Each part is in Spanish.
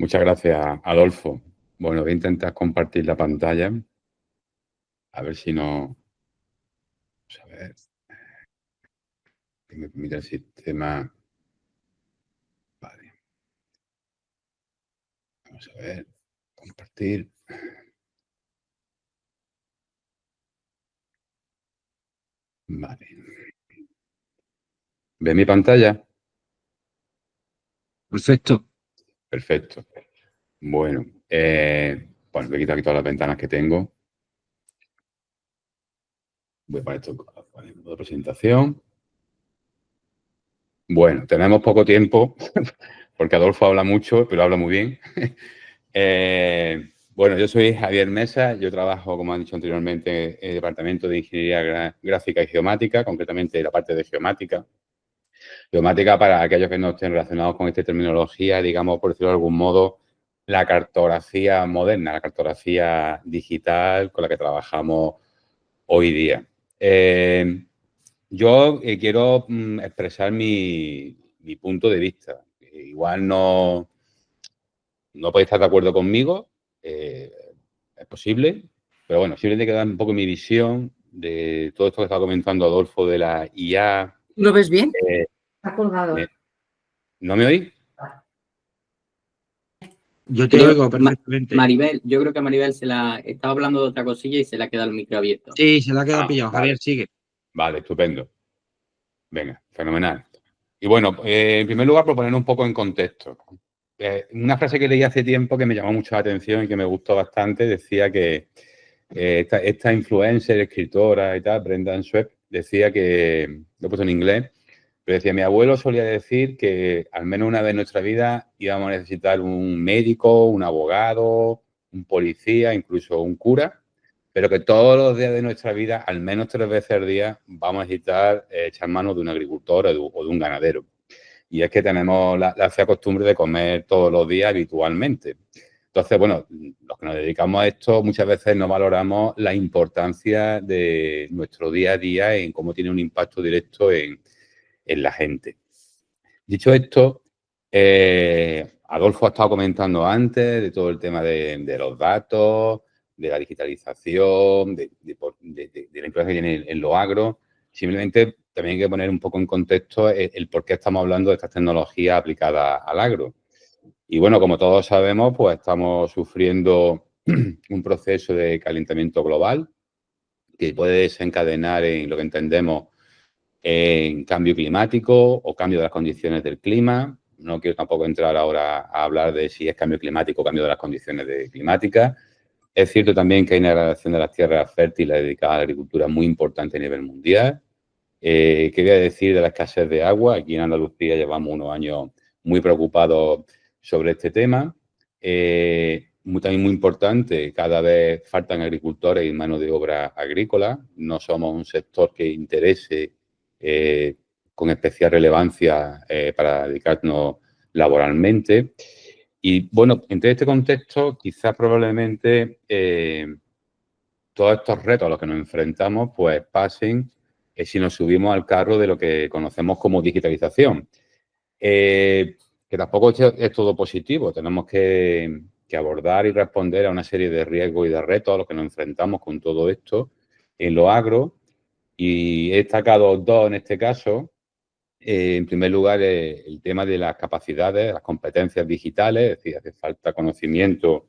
Muchas gracias, Adolfo. Bueno, voy a intentar compartir la pantalla. A ver si no... Vamos a ver. Que me permite el sistema. Vale. Vamos a ver. Compartir. Vale. ¿Ve mi pantalla? Perfecto. Perfecto. Bueno, voy a quitar aquí todas las ventanas que tengo. Voy a poner esto en modo presentación. Bueno, tenemos poco tiempo, porque Adolfo habla mucho, pero habla muy bien. Bueno, yo soy Javier Mesa, yo trabajo, como han dicho anteriormente, en el Departamento de Ingeniería Gráfica y Geomática, concretamente la parte de geomática. Geomática, para aquellos que no estén relacionados con esta terminología, digamos, por decirlo de algún modo, la cartografía moderna, la cartografía digital con la que trabajamos hoy día. Yo quiero expresar mi punto de vista. Igual no podéis estar de acuerdo conmigo, es posible, pero bueno, simplemente quiero dar un poco mi visión de todo esto que estaba comentando Adolfo de la IA. ¿Lo ves bien? Está colgado. ¿No me oís? Yo te oigo perfectamente. Maribel, yo creo que Maribel estaba hablando de otra cosilla y se le ha quedado el micro abierto. Sí, se la ha quedado pillado. Vale. Javier, sigue. Vale, estupendo. Venga, fenomenal. Y bueno, en primer lugar, por poner un poco en contexto. Una frase que leí hace tiempo que me llamó mucho la atención y que me gustó bastante, decía que esta influencer, escritora y tal, Brendan Sweep, decía que, lo he puesto en inglés, pero decía, mi abuelo solía decir que al menos una vez en nuestra vida íbamos a necesitar un médico, un abogado, un policía, incluso un cura, pero que todos los días de nuestra vida, al menos 3 veces al día, vamos a necesitar echar mano de un agricultor o de un ganadero. Y es que tenemos la fea costumbre de comer todos los días habitualmente. Entonces, bueno, los que nos dedicamos a esto muchas veces no valoramos la importancia de nuestro día a día en cómo tiene un impacto directo en la gente. Dicho esto, Adolfo ha estado comentando antes de todo el tema de los datos, de la digitalización, de la influencia que tiene en lo agro. Simplemente también hay que poner un poco en contexto el por qué estamos hablando de estas tecnologías aplicadas al agro. Y bueno, como todos sabemos, pues estamos sufriendo un proceso de calentamiento global que puede desencadenar en lo que entendemos en cambio climático o cambio de las condiciones del clima. No quiero tampoco entrar ahora a hablar de si es cambio climático o cambio de las condiciones climáticas. Es cierto también que hay una degradación de las tierras fértiles dedicadas a la agricultura muy importante a nivel mundial. ¿Qué voy a decir de la escasez de agua? Aquí en Andalucía llevamos unos años muy preocupados sobre este tema. También muy importante, cada vez faltan agricultores y mano de obra agrícola. No somos un sector que interese con especial relevancia para dedicarnos laboralmente. Y bueno, entre este contexto, quizás probablemente todos estos retos a los que nos enfrentamos pues pasen si nos subimos al carro de lo que conocemos como digitalización. Que tampoco es todo positivo. Tenemos que abordar y responder a una serie de riesgos y de retos a los que nos enfrentamos con todo esto en lo agro. Y he destacado dos en este caso. En primer lugar, el tema de las capacidades, las competencias digitales, es decir, hace falta conocimiento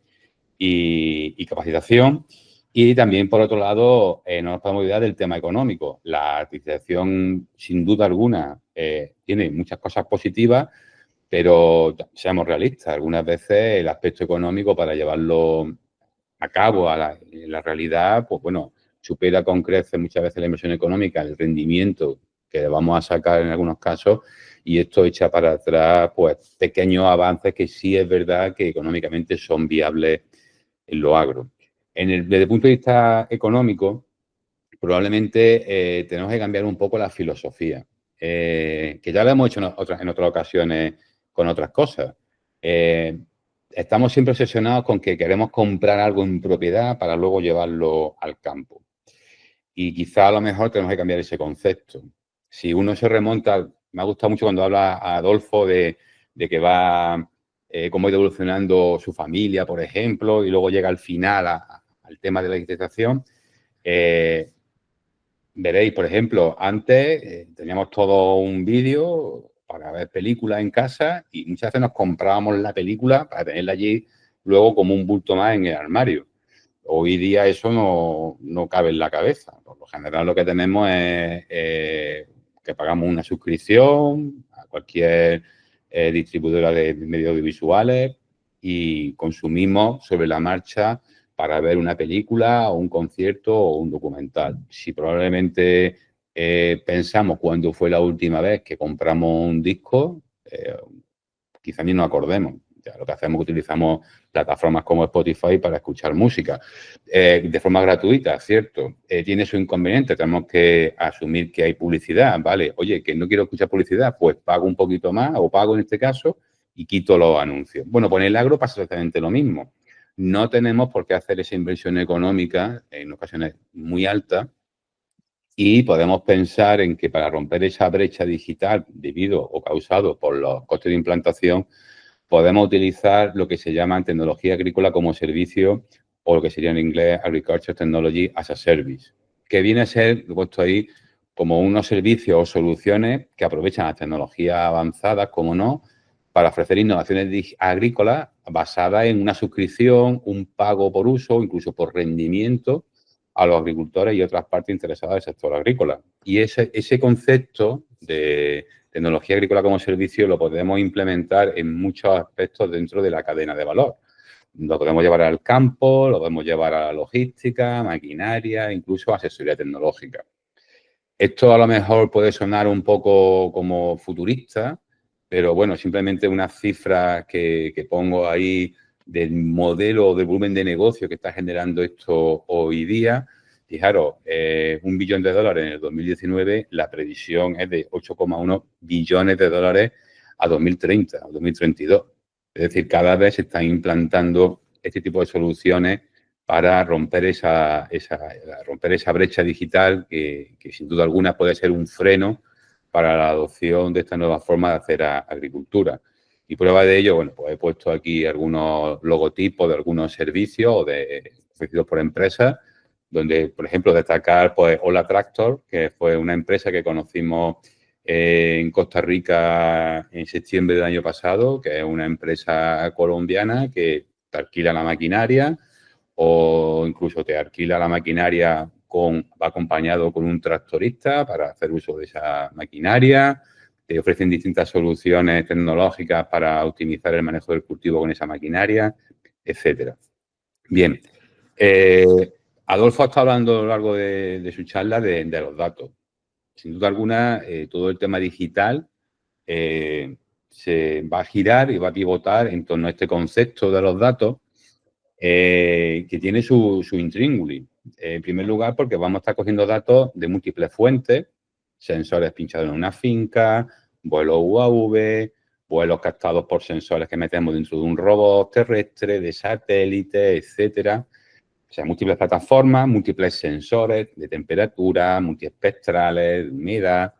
y capacitación. Y también, por otro lado, no nos podemos olvidar del tema económico. La artificialización, sin duda alguna, tiene muchas cosas positivas, pero seamos realistas. Algunas veces el aspecto económico para llevarlo a cabo en la realidad, pues bueno, supera con creces muchas veces la inversión económica, el rendimiento que vamos a sacar en algunos casos, y esto echa para atrás pues pequeños avances que sí es verdad que económicamente son viables en lo agro. Desde el punto de vista económico, probablemente tenemos que cambiar un poco la filosofía, que ya lo hemos hecho en otras ocasiones con otras cosas. Estamos siempre obsesionados con que queremos comprar algo en propiedad para luego llevarlo al campo. Y quizá a lo mejor tenemos que cambiar ese concepto. Si uno se remonta, me ha gustado mucho cuando habla a Adolfo de que va cómo ha ido evolucionando su familia, por ejemplo, y luego llega al final al tema de la digitalización, veréis, por ejemplo, antes teníamos todo un vídeo para ver películas en casa y muchas veces nos comprábamos la película para tenerla allí luego como un bulto más en el armario. Hoy día eso no cabe en la cabeza. Por lo general lo que tenemos es que pagamos una suscripción a cualquier distribuidora de medios audiovisuales y consumimos sobre la marcha para ver una película o un concierto o un documental. Si probablemente pensamos cuándo fue la última vez que compramos un disco, quizá ni nos acordemos. Ya lo que hacemos es que utilizamos plataformas como Spotify para escuchar música de forma gratuita, ¿cierto? Tiene su inconveniente, tenemos que asumir que hay publicidad, ¿vale? Oye, que no quiero escuchar publicidad, pues pago un poquito más o pago en este caso y quito los anuncios. Bueno, pues en el agro pasa exactamente lo mismo. No tenemos por qué hacer esa inversión económica en ocasiones muy alta y podemos pensar en que para romper esa brecha digital debido o causado por los costes de implantación, podemos utilizar lo que se llama tecnología agrícola como servicio o lo que sería en inglés Agriculture Technology as a Service, que viene a ser, lo he puesto ahí, como unos servicios o soluciones que aprovechan las tecnologías avanzadas, como no, para ofrecer innovaciones agrícolas basadas en una suscripción, un pago por uso, incluso por rendimiento a los agricultores y otras partes interesadas del sector agrícola. Y ese concepto de tecnología agrícola como servicio lo podemos implementar en muchos aspectos dentro de la cadena de valor. Lo podemos llevar al campo, lo podemos llevar a la logística, maquinaria, incluso asesoría tecnológica. Esto a lo mejor puede sonar un poco como futurista, pero bueno, simplemente unas cifras que pongo ahí del modelo de volumen de negocio que está generando esto hoy día. Fijaros, $1 billón en el 2019, la previsión es de 8,1 billones de dólares a 2030, a 2032. Es decir, cada vez se están implantando este tipo de soluciones para romper esa brecha digital que sin duda alguna puede ser un freno para la adopción de esta nueva forma de hacer agricultura. Y prueba de ello, bueno, pues he puesto aquí algunos logotipos de algunos servicios ofrecidos por empresas, donde, por ejemplo, destacar pues Ola Tractor, que fue una empresa que conocimos en Costa Rica en septiembre del año pasado, que es una empresa colombiana que te alquila la maquinaria o incluso te alquila la maquinaria va acompañado con un tractorista para hacer uso de esa maquinaria. Te ofrecen distintas soluciones tecnológicas para optimizar el manejo del cultivo con esa maquinaria, etcétera. Bien, Adolfo ha estado hablando a lo largo de su charla de los datos. Sin duda alguna, todo el tema digital se va a girar y va a pivotar en torno a este concepto de los datos que tiene su intríngulis. En primer lugar, porque vamos a estar cogiendo datos de múltiples fuentes, sensores pinchados en una finca, vuelos UAV, vuelos captados por sensores que metemos dentro de un robot terrestre, de satélite, etcétera. O sea, múltiples plataformas, múltiples sensores de temperatura, multiespectrales, de humedad.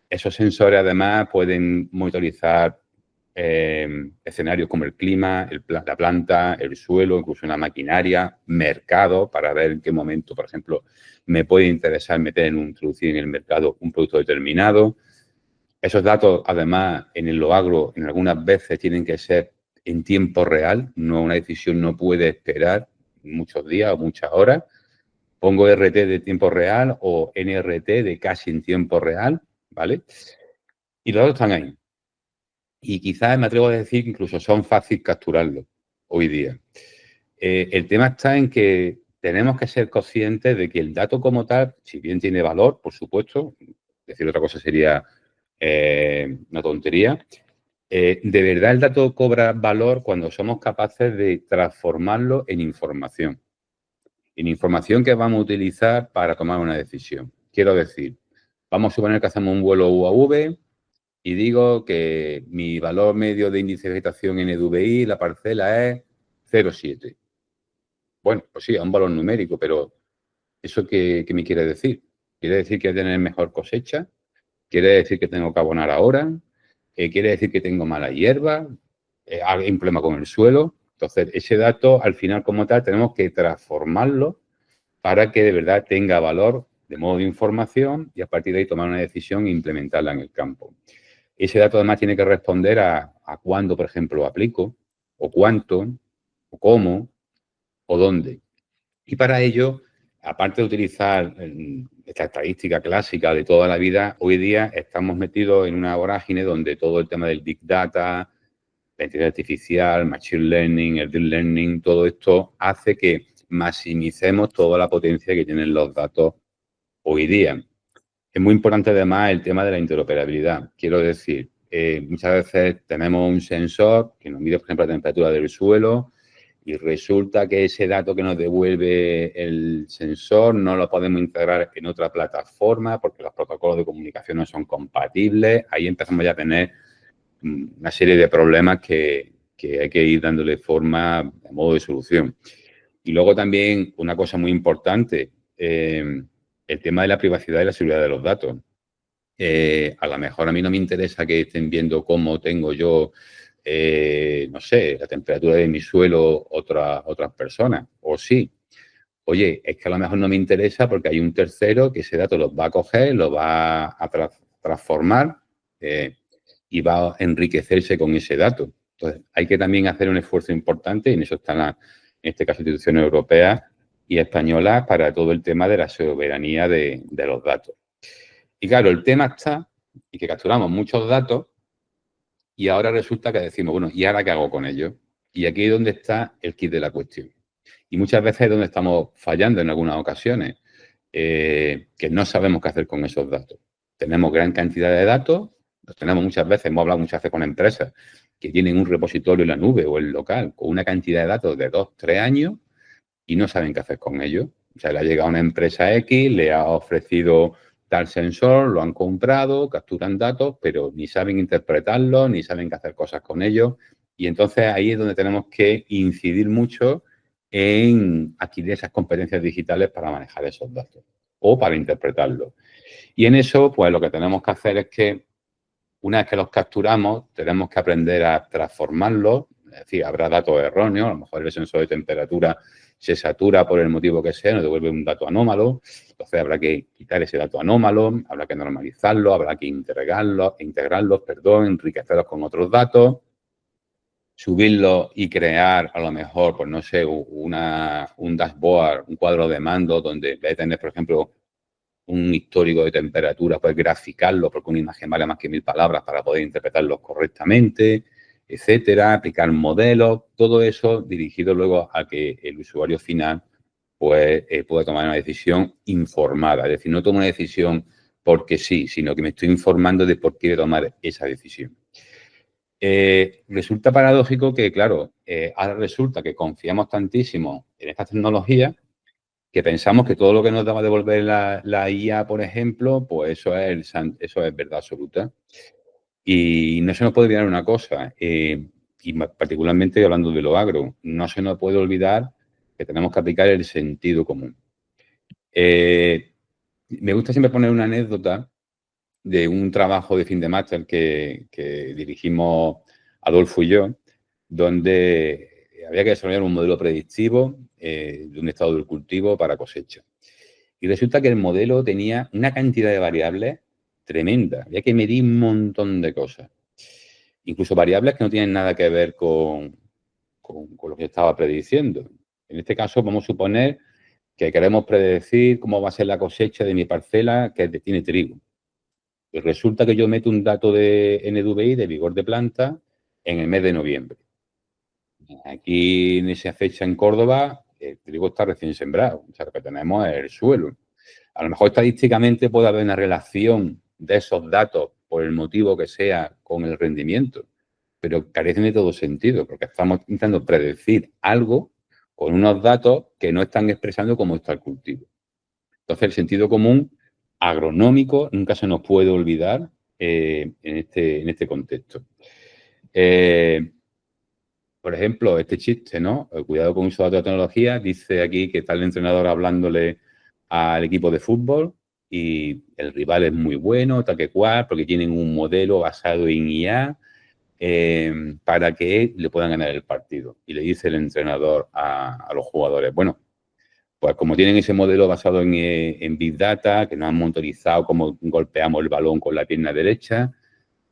Esos sensores, además, pueden monitorizar escenarios como el clima, la planta, el suelo, incluso una maquinaria, mercado, para ver en qué momento, por ejemplo, me puede interesar introducir en el mercado un producto determinado. Esos datos, además, en el agro, en algunas veces tienen que ser en tiempo real. Una decisión no puede esperar muchos días o muchas horas. Pongo RT de tiempo real o NRT de casi en tiempo real, ¿vale? Y los datos están ahí. Y quizás me atrevo a decir que incluso son fáciles capturarlos hoy día. El tema está en que tenemos que ser conscientes de que el dato como tal, si bien tiene valor, por supuesto, decir otra cosa sería una tontería, de verdad el dato cobra valor cuando somos capaces de transformarlo en información. En información que vamos a utilizar para tomar una decisión. Quiero decir, vamos a suponer que hacemos un vuelo UAV y digo que mi valor medio de índice de vegetación en EDVI, la parcela es 0,7. Bueno, pues sí, es un valor numérico, pero ¿eso qué me quiere decir? ¿Quiere decir que voy a tener mejor cosecha? ¿Quiere decir que tengo que abonar ahora? ¿Quiere decir que tengo mala hierba? hay un problema con el suelo. Entonces, ese dato, al final, como tal, tenemos que transformarlo para que de verdad tenga valor de modo de información y a partir de ahí tomar una decisión e implementarla en el campo. Ese dato además tiene que responder a cuándo, por ejemplo, aplico, o cuánto, o cómo, o dónde. Y para ello, aparte de utilizar esta estadística clásica de toda la vida, hoy día estamos metidos en una vorágine donde todo el tema del Big Data, la inteligencia artificial, Machine Learning, el Deep Learning, todo esto hace que maximicemos toda la potencia que tienen los datos hoy día. Es muy importante además el tema de la interoperabilidad. Quiero decir, muchas veces tenemos un sensor que nos mide, por ejemplo, la temperatura del suelo y resulta que ese dato que nos devuelve el sensor no lo podemos integrar en otra plataforma porque los protocolos de comunicación no son compatibles. Ahí empezamos ya a tener una serie de problemas que hay que ir dándole forma a modo de solución. Y luego también una cosa muy importante, el tema de la privacidad y la seguridad de los datos. A lo mejor a mí no me interesa que estén viendo cómo tengo yo, no sé, la temperatura de mi suelo otras personas. O sí. Oye, es que a lo mejor no me interesa porque hay un tercero que ese dato los va a coger, lo va a transformar y va a enriquecerse con ese dato. Entonces, hay que también hacer un esfuerzo importante, y en eso están, en este caso, instituciones europeas y españolas para todo el tema de la soberanía de los datos. Y claro, el tema está en que capturamos muchos datos y ahora resulta que decimos, bueno, ¿y ahora qué hago con ellos? Y aquí es donde está el quid de la cuestión. Y muchas veces es donde estamos fallando en algunas ocasiones, que no sabemos qué hacer con esos datos. Tenemos gran cantidad de datos, los tenemos muchas veces, hemos hablado muchas veces con empresas que tienen un repositorio en la nube o el local con una cantidad de datos de 2, 3 años y no saben qué hacer con ellos. O sea, le ha llegado una empresa X, le ha ofrecido tal sensor, lo han comprado, capturan datos, pero ni saben interpretarlos, ni saben qué hacer cosas con ellos. Y entonces ahí es donde tenemos que incidir mucho en adquirir esas competencias digitales para manejar esos datos o para interpretarlos. Y en eso, pues lo que tenemos que hacer es que una vez que los capturamos, tenemos que aprender a transformarlos. Es decir, habrá datos erróneos, a lo mejor el sensor de temperatura se satura por el motivo que sea, nos devuelve un dato anómalo. Entonces habrá que quitar ese dato anómalo, habrá que normalizarlo, habrá que integrarlos, enriquecerlos con otros datos, subirlos y crear a lo mejor, pues no sé, un dashboard, un cuadro de mando donde en vez de tener, por ejemplo, un histórico de temperatura, pues graficarlo, porque una imagen vale más que 1000 palabras para poder interpretarlos correctamente, etcétera, aplicar modelos, todo eso dirigido luego a que el usuario final pues pueda tomar una decisión informada. Es decir, no tomo una decisión porque sí, sino que me estoy informando de por qué tomar esa decisión. Resulta paradójico que, claro, ahora resulta que confiamos tantísimo en estas tecnologías que pensamos que todo lo que nos va a devolver la IA, por ejemplo, pues eso es verdad absoluta. Y no se nos puede olvidar una cosa, y particularmente hablando de lo agro, no se nos puede olvidar que tenemos que aplicar el sentido común. Me gusta siempre poner una anécdota de un trabajo de fin de máster que dirigimos Adolfo y yo, donde había que desarrollar un modelo predictivo de un estado del cultivo para cosecha. Y resulta que el modelo tenía una cantidad de variables tremenda. Había que medir un montón de cosas. Incluso variables que no tienen nada que ver con lo que estaba prediciendo. En este caso, vamos a suponer que queremos predecir cómo va a ser la cosecha de mi parcela que tiene trigo. Y resulta que yo meto un dato de NDVI, de vigor de planta, en el mes de noviembre. Aquí, en esa fecha en Córdoba, el trigo está recién sembrado. O sea, lo que tenemos es el suelo. A lo mejor estadísticamente puede haber una relación de esos datos, por el motivo que sea, con el rendimiento, pero carecen de todo sentido, porque estamos intentando predecir algo con unos datos que no están expresando cómo está el cultivo. Entonces, el sentido común agronómico nunca se nos puede olvidar en este contexto. Por ejemplo, este chiste, ¿no? Cuidado con el uso de la tecnología. Dice aquí que está el entrenador hablándole al equipo de fútbol y el rival es muy bueno, tal que cual, porque tienen un modelo basado en IA para que le puedan ganar el partido. Y le dice el entrenador a los jugadores, bueno, pues como tienen ese modelo basado en Big Data, que nos han monitorizado cómo golpeamos el balón con la pierna derecha,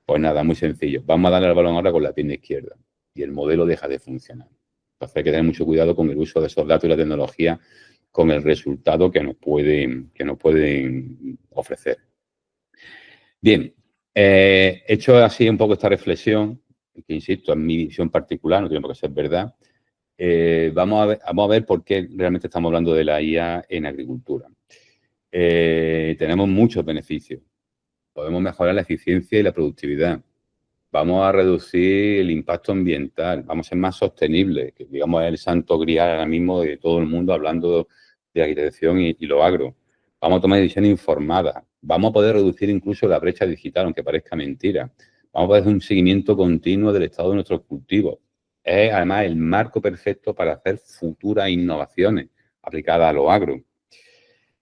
pues nada, muy sencillo. Vamos a darle el balón ahora con la pierna izquierda y el modelo deja de funcionar. Entonces hay que tener mucho cuidado con el uso de esos datos y la tecnología con el resultado que nos pueden ofrecer. Bien, hecho así un poco esta reflexión, que insisto, en mi visión particular, no tiene por qué ser verdad, vamos a ver por qué realmente estamos hablando de la IA en agricultura. Tenemos muchos beneficios. Podemos mejorar la eficiencia y la productividad. Vamos a reducir el impacto ambiental. Vamos a ser más sostenibles, que digamos es el santo grial ahora mismo de todo el mundo hablando de arquitección y lo agro. Vamos a tomar decisiones informadas. Vamos a poder reducir incluso la brecha digital, aunque parezca mentira. Vamos a poder hacer un seguimiento continuo del estado de nuestros cultivos. Es además el marco perfecto para hacer futuras innovaciones aplicadas a lo agro.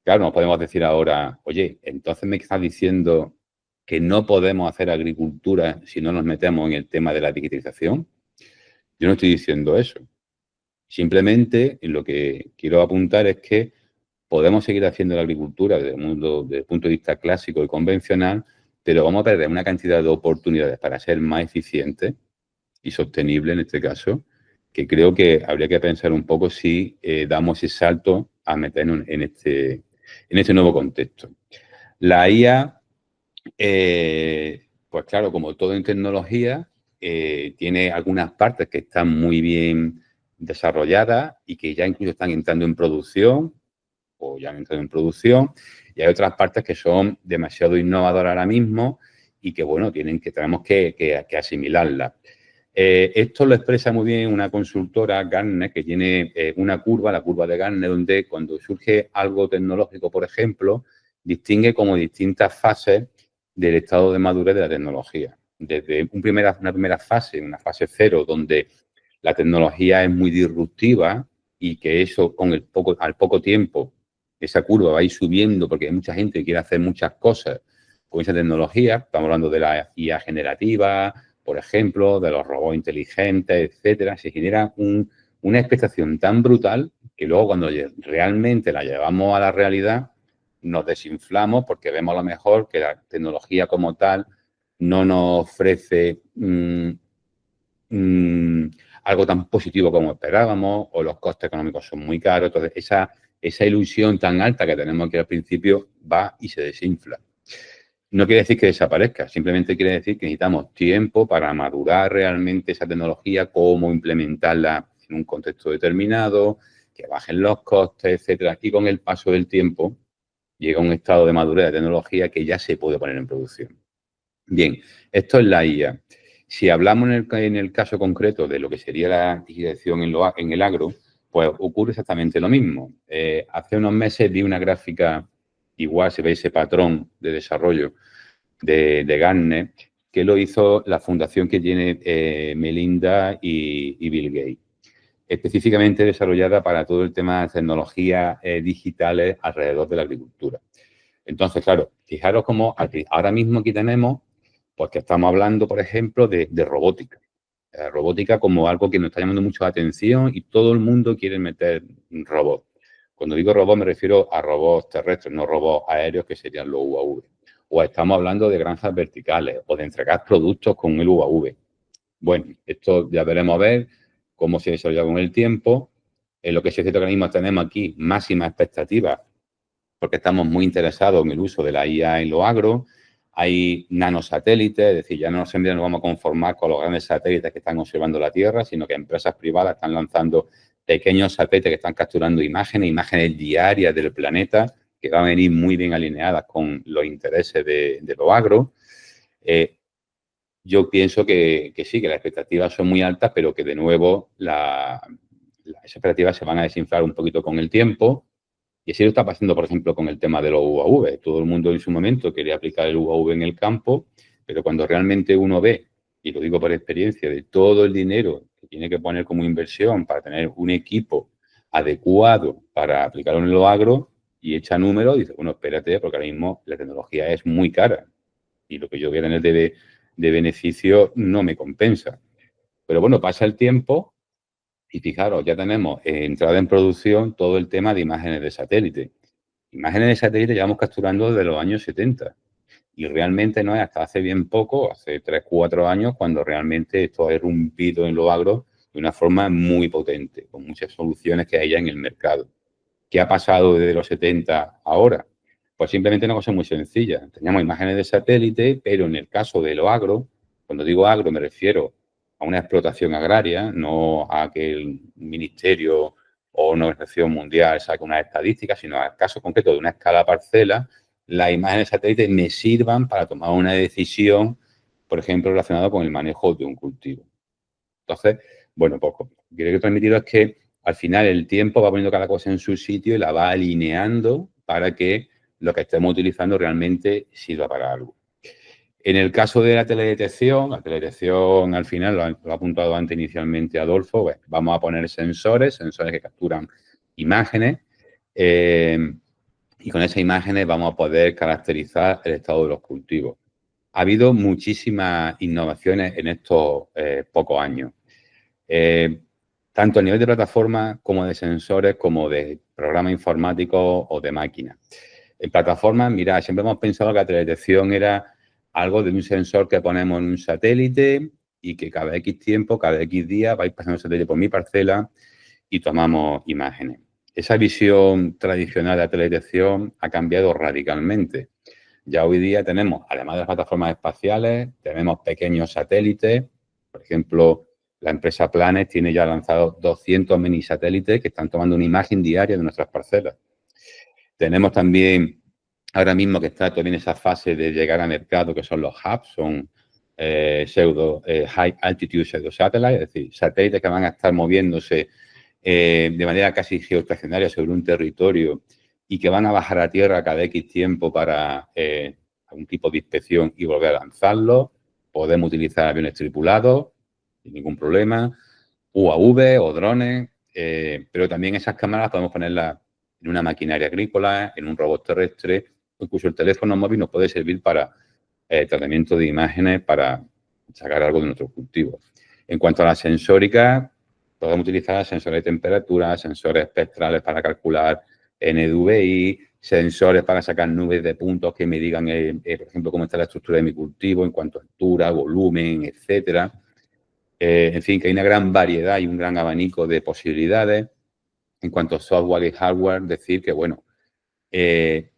Claro, no podemos decir ahora, oye, entonces me estás diciendo que no podemos hacer agricultura si no nos metemos en el tema de la digitalización. Yo no estoy diciendo eso. Simplemente lo que quiero apuntar es que podemos seguir haciendo la agricultura desde el punto de vista clásico y convencional, pero vamos a perder una cantidad de oportunidades para ser más eficientes y sostenibles en este caso, que creo que habría que pensar un poco si damos ese salto a meternos en este nuevo contexto. La IA, pues claro, como todo en tecnología, tiene algunas partes que están muy bien desarrolladas y que ya incluso están entrando en producción o ya han entrado en producción, y hay otras partes que son demasiado innovadoras ahora mismo y que, bueno, tenemos que asimilarlas. Esto lo expresa muy bien una consultora, Gartner, que tiene una curva, la curva de Gartner, donde cuando surge algo tecnológico, por ejemplo, distingue como distintas fases del estado de madurez de la tecnología. Desde una primera fase, una fase cero, donde la tecnología es muy disruptiva y que eso al poco tiempo, esa curva va a ir subiendo porque hay mucha gente que quiere hacer muchas cosas con esa tecnología. Estamos hablando de la IA generativa, por ejemplo, de los robots inteligentes, etcétera. Se genera una expectación tan brutal que luego cuando realmente la llevamos a la realidad nos desinflamos porque vemos a lo mejor que la tecnología como tal no nos ofrece algo tan positivo como esperábamos o los costes económicos son muy caros. Entonces, esa ilusión tan alta que tenemos aquí al principio va y se desinfla. No quiere decir que desaparezca, simplemente quiere decir que necesitamos tiempo para madurar realmente esa tecnología, cómo implementarla en un contexto determinado, que bajen los costes, etcétera. Y con el paso del tiempo llega un estado de madurez de tecnología que ya se puede poner en producción. Bien, esto es la IA. Si hablamos en el caso concreto de lo que sería la digitalización en el agro, pues ocurre exactamente lo mismo. Hace unos meses vi una gráfica, igual se ve ese patrón de desarrollo de Gartner, que lo hizo la fundación que tiene Melinda y Bill Gates, específicamente desarrollada para todo el tema de tecnologías digitales alrededor de la agricultura. Entonces, claro, fijaros cómo ahora mismo aquí tenemos, pues que estamos hablando, por ejemplo, de robótica. Robótica como algo que nos está llamando mucho la atención y todo el mundo quiere meter robots. Cuando digo robots me refiero a robots terrestres, no robots aéreos que serían los UAV. O estamos hablando de granjas verticales o de entregar productos con el UAV. Bueno, esto ya veremos a ver cómo se desarrolla con el tiempo. En lo que sí es cierto que ahora mismo tenemos aquí máximas expectativas porque estamos muy interesados en el uso de la IA en lo agro. Hay nanosatélites, es decir, ya no nos vamos a conformar con los grandes satélites que están observando la Tierra, sino que empresas privadas están lanzando pequeños satélites que están capturando imágenes diarias del planeta, que van a venir muy bien alineadas con los intereses de lo agro. Yo pienso que sí, que las expectativas son muy altas, pero que de nuevo las expectativas se van a desinflar un poquito con el tiempo. Y así lo está pasando, por ejemplo, con el tema de los UAV. Todo el mundo en su momento quería aplicar el UAV en el campo, pero cuando realmente uno ve, y lo digo por experiencia, de todo el dinero que tiene que poner como inversión para tener un equipo adecuado para aplicarlo en lo agro, y echa números, dice, bueno, espérate, porque ahora mismo la tecnología es muy cara. Y lo que yo voy a tener de beneficio no me compensa. Pero bueno, pasa el tiempo y fijaros, ya tenemos entrada en producción todo el tema de imágenes de satélite. Imágenes de satélite llevamos capturando desde los años 70. Y realmente no es hasta hace bien poco, hace 3, 4 años, cuando realmente esto ha irrumpido en lo agro de una forma muy potente, con muchas soluciones que hay ya en el mercado. ¿Qué ha pasado desde los 70 a ahora? Pues simplemente una cosa muy sencilla. Teníamos imágenes de satélite, pero en el caso de lo agro, cuando digo agro me refiero a una explotación agraria, no a que el ministerio o una organización mundial saque unas estadísticas, sino al caso concreto de una escala parcela, las imágenes de satélite me sirvan para tomar una decisión, por ejemplo, relacionada con el manejo de un cultivo. Entonces, bueno, pues lo que quiero transmitir es que al final el tiempo va poniendo cada cosa en su sitio y la va alineando para que lo que estemos utilizando realmente sirva para algo. En el caso de la teledetección al final, lo ha apuntado antes inicialmente Adolfo, pues vamos a poner sensores que capturan imágenes y con esas imágenes vamos a poder caracterizar el estado de los cultivos. Ha habido muchísimas innovaciones en estos pocos años. Tanto a nivel de plataforma como de sensores, como de programas informáticos o de máquinas. En plataformas, mira, siempre hemos pensado que la teledetección era algo de un sensor que ponemos en un satélite y que cada X tiempo, cada X días, vais pasando el satélite por mi parcela y tomamos imágenes. Esa visión tradicional de la teledetección ha cambiado radicalmente. Ya hoy día tenemos, además de las plataformas espaciales, tenemos pequeños satélites. Por ejemplo, la empresa Planet tiene ya lanzado 200 mini satélites que están tomando una imagen diaria de nuestras parcelas. Tenemos también, ahora mismo que está todavía en esa fase de llegar a mercado, que son los hubs, son High Altitude Pseudo Satellites, es decir, satélites que van a estar moviéndose de manera casi geoestacionaria sobre un territorio y que van a bajar a tierra cada X tiempo para algún tipo de inspección y volver a lanzarlo. Podemos utilizar aviones tripulados sin ningún problema, UAV o drones, pero también esas cámaras podemos ponerlas en una maquinaria agrícola, en un robot terrestre, o incluso el teléfono móvil nos puede servir para tratamiento de imágenes para sacar algo de nuestros cultivos. En cuanto a la sensórica, podemos utilizar sensores de temperatura, sensores espectrales para calcular NDVI, sensores para sacar nubes de puntos que me digan, por ejemplo, cómo está la estructura de mi cultivo en cuanto a altura, volumen, etcétera. En fin, que hay una gran variedad y un gran abanico de posibilidades. En cuanto a software y hardware, decir que, bueno,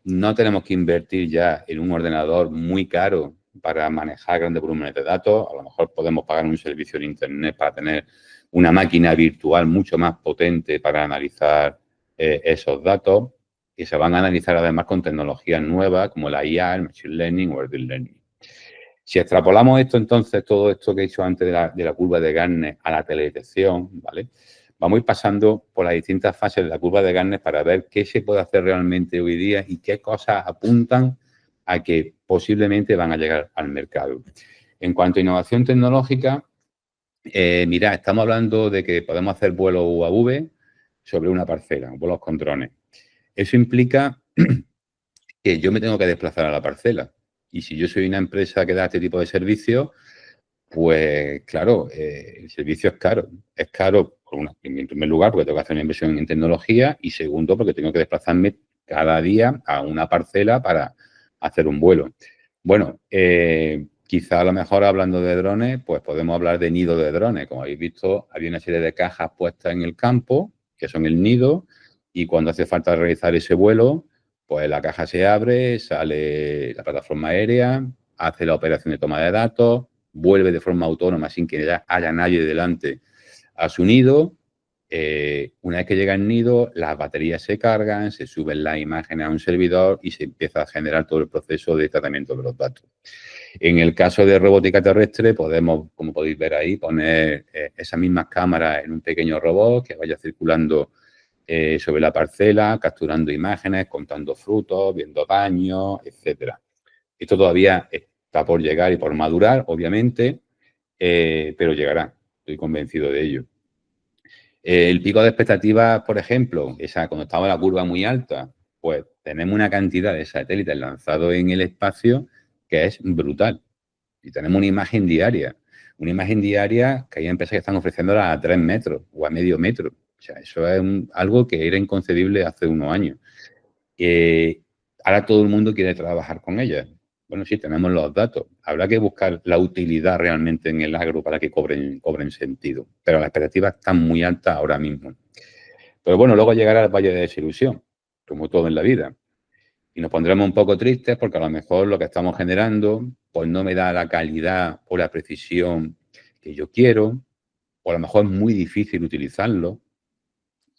no tenemos que invertir ya en un ordenador muy caro para manejar grandes volúmenes de datos. A lo mejor podemos pagar un servicio de Internet para tener una máquina virtual mucho más potente para analizar esos datos, que se van a analizar además con tecnologías nuevas como la IA, el Machine Learning o el Deep Learning. Si extrapolamos esto, entonces, todo esto que he dicho antes de la curva de Gartner a la teledetección, ¿vale? Vamos a ir pasando por las distintas fases de la curva de Gartner para ver qué se puede hacer realmente hoy día y qué cosas apuntan a que posiblemente van a llegar al mercado. En cuanto a innovación tecnológica, mirad, estamos hablando de que podemos hacer vuelos UAV sobre una parcela, vuelos con drones. Eso implica que yo me tengo que desplazar a la parcela. Y si yo soy una empresa que da este tipo de servicios, pues claro, el servicio es caro. Es caro, en primer lugar, porque tengo que hacer una inversión en tecnología y segundo, porque tengo que desplazarme cada día a una parcela para hacer un vuelo. Bueno, quizá a lo mejor hablando de drones, pues podemos hablar de nido de drones. Como habéis visto, había una serie de cajas puestas en el campo, que son el nido, y cuando hace falta realizar ese vuelo, pues la caja se abre, sale la plataforma aérea, hace la operación de toma de datos, vuelve de forma autónoma sin que haya nadie delante a su nido. Una vez que llega al nido, las baterías se cargan, se suben las imágenes a un servidor y se empieza a generar todo el proceso de tratamiento de los datos. En el caso de robótica terrestre, podemos, como podéis ver ahí, poner esas mismas cámaras en un pequeño robot que vaya circulando sobre la parcela, capturando imágenes, contando frutos, viendo daños, etcétera. Esto todavía está por llegar y por madurar, obviamente, pero llegará, estoy convencido de ello. El pico de expectativas, por ejemplo, cuando estaba la curva muy alta, pues tenemos una cantidad de satélites lanzados en el espacio que es brutal. Y tenemos una imagen diaria. Una imagen diaria que hay empresas que están ofreciéndola a 3 metros o a medio metro. O sea, eso es algo que era inconcebible hace unos años. Ahora todo el mundo quiere trabajar con ellas. Bueno, sí, tenemos los datos. Habrá que buscar la utilidad realmente en el agro para que cobren sentido. Pero las expectativas están muy altas ahora mismo. Pero bueno, luego llegará el valle de desilusión, como todo en la vida. Y nos pondremos un poco tristes porque a lo mejor lo que estamos generando pues no me da la calidad o la precisión que yo quiero, o a lo mejor es muy difícil utilizarlo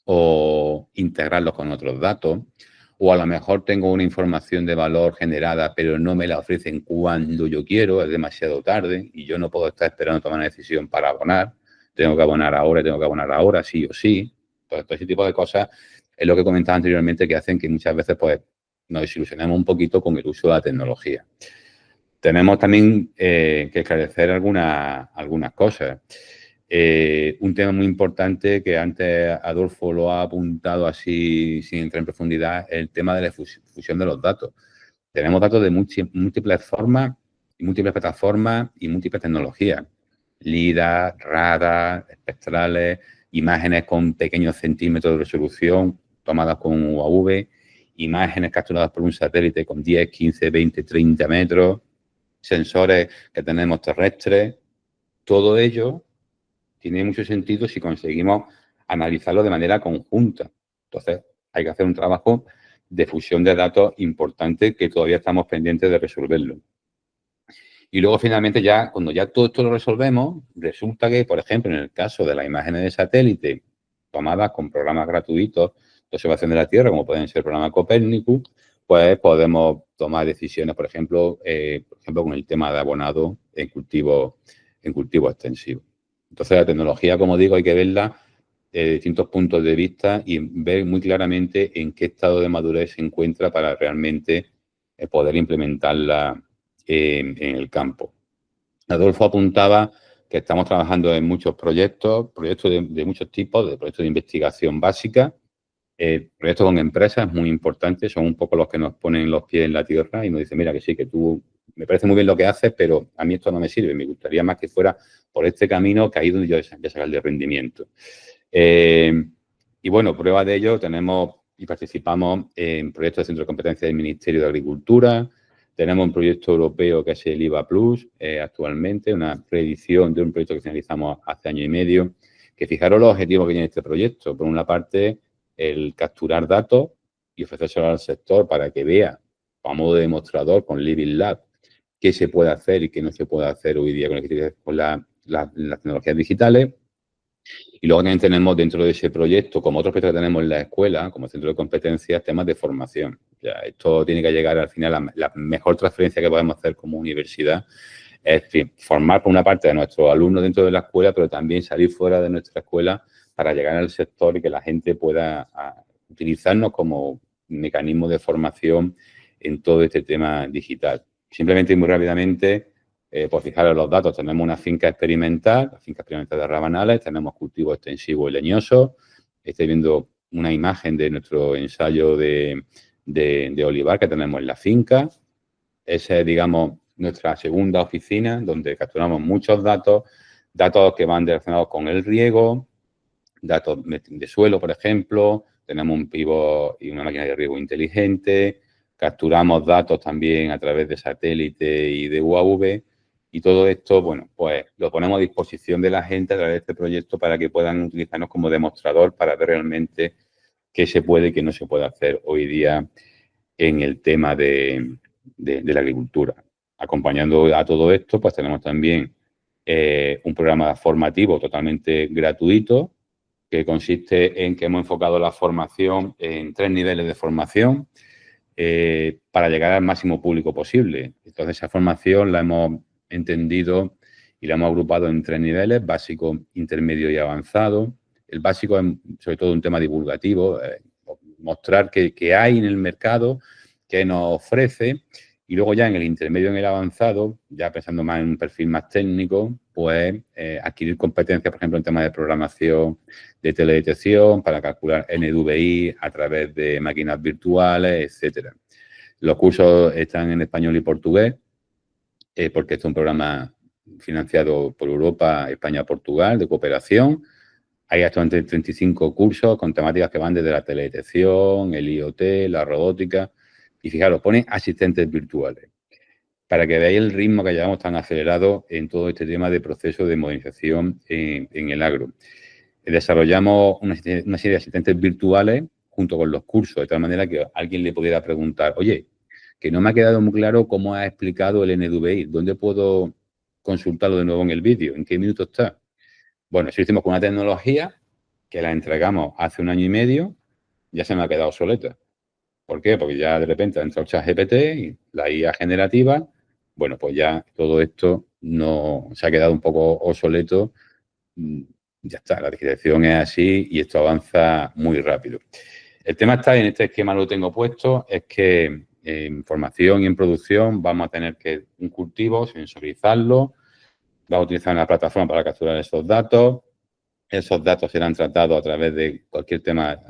o integrarlo con otros datos, o a lo mejor tengo una información de valor generada pero no me la ofrecen cuando yo quiero, es demasiado tarde y yo no puedo estar esperando tomar una decisión para abonar, tengo que abonar ahora, sí o sí. Todo ese tipo de cosas es lo que comentaba anteriormente que hacen que muchas veces pues nos desilusionemos un poquito con el uso de la tecnología. Tenemos también que esclarecer algunas cosas. Un tema muy importante que antes Adolfo lo ha apuntado así sin entrar en profundidad, es el tema de la fusión de los datos. Tenemos datos de múltiples formas, múltiples plataformas y múltiples tecnologías. LIDAR, radar, espectrales, imágenes con pequeños centímetros de resolución tomadas con UAV, imágenes capturadas por un satélite con 10, 15, 20, 30 metros, sensores que tenemos terrestres. Todo ello tiene mucho sentido si conseguimos analizarlo de manera conjunta. Entonces, hay que hacer un trabajo de fusión de datos importante que todavía estamos pendientes de resolverlo. Y luego, finalmente, ya cuando ya todo esto lo resolvemos, resulta que, por ejemplo, en el caso de las imágenes de satélite tomadas con programas gratuitos de observación de la Tierra, como pueden ser el programa Copernicus, pues podemos tomar decisiones, por ejemplo, con el tema de abonado en cultivo extensivo. Entonces, la tecnología, como digo, hay que verla de distintos puntos de vista y ver muy claramente en qué estado de madurez se encuentra para realmente poder implementarla en el campo. Adolfo apuntaba que estamos trabajando en muchos proyectos de muchos tipos, de proyectos de investigación básica, proyectos con empresas muy importantes, son un poco los que nos ponen los pies en la tierra y nos dicen, mira, que sí, que tú, me parece muy bien lo que haces, pero a mí esto no me sirve, me gustaría más que fuera por este camino que ahí donde yo voy a sacar de rendimiento. Y bueno, prueba de ello, tenemos y participamos en proyectos de centro de competencia del Ministerio de Agricultura, tenemos un proyecto europeo que es el IVA Plus, actualmente, una reedición de un proyecto que finalizamos hace año y medio, que fijaros los objetivos que tiene este proyecto. Por una parte, el capturar datos y ofrecérselo al sector para que vea, a modo de demostrador, con Living Lab, qué se puede hacer y qué no se puede hacer hoy día con las tecnologías digitales. Y luego también tenemos dentro de ese proyecto, como otros proyectos que tenemos en la escuela, como centro de competencias, temas de formación. Ya, esto tiene que llegar al final, la mejor transferencia que podemos hacer como universidad es formar por una parte de nuestros alumnos dentro de la escuela, pero también salir fuera de nuestra escuela para llegar al sector y que la gente pueda utilizarnos como mecanismo de formación en todo este tema digital. Simplemente y muy rápidamente, pues fijaros los datos, tenemos una finca experimental, la finca experimental de Rabanales, tenemos cultivo extensivo y leñoso. Estáis viendo una imagen de nuestro ensayo de olivar que tenemos en la finca. Esa es, digamos, nuestra segunda oficina, donde capturamos muchos datos que van relacionados con el riego, datos de suelo, por ejemplo, tenemos un pivot y una máquina de riego inteligente, capturamos datos también a través de satélite y de UAV, y todo esto, bueno, pues lo ponemos a disposición de la gente a través de este proyecto para que puedan utilizarnos como demostrador para ver realmente qué se puede y qué no se puede hacer hoy día en el tema de la agricultura. Acompañando a todo esto, pues tenemos también un programa formativo totalmente gratuito que consiste en que hemos enfocado la formación en 3 niveles de formación para llegar al máximo público posible. Entonces, esa formación la hemos entendido y la hemos agrupado en 3 niveles, básico, intermedio y avanzado. El básico es sobre todo un tema divulgativo, mostrar qué hay en el mercado, qué nos ofrece, y luego ya en el intermedio y en el avanzado, ya pensando más en un perfil más técnico, pues adquirir competencias, por ejemplo, en temas de programación, de teledetección, para calcular NDVI a través de máquinas virtuales, etcétera. Los cursos están en español y portugués porque este es un programa financiado por Europa, España, Portugal, de cooperación. Hay actualmente 35 cursos con temáticas que van desde la teledetección, el IoT, la robótica. Y fijaros, pone asistentes virtuales, para que veáis el ritmo que llevamos tan acelerado en todo este tema de proceso de modernización en el agro. Desarrollamos una serie de asistentes virtuales junto con los cursos, de tal manera que alguien le pudiera preguntar, oye, que no me ha quedado muy claro cómo ha explicado el NDVI, ¿dónde puedo consultarlo de nuevo en el vídeo? ¿En qué minuto está? Bueno, eso lo hicimos con una tecnología que la entregamos hace 1 año y medio, ya se me ha quedado obsoleta. ¿Por qué? Porque ya de repente ha entrado ChatGPT y la IA generativa, bueno, pues ya todo esto no se ha quedado un poco obsoleto. Ya está, la digitalización es así y esto avanza muy rápido. El tema está, en este esquema lo tengo puesto, es que en formación y en producción vamos a tener que un cultivo, sensorizarlo, vamos a utilizar una plataforma para capturar esos datos serán tratados a través de cualquier tema,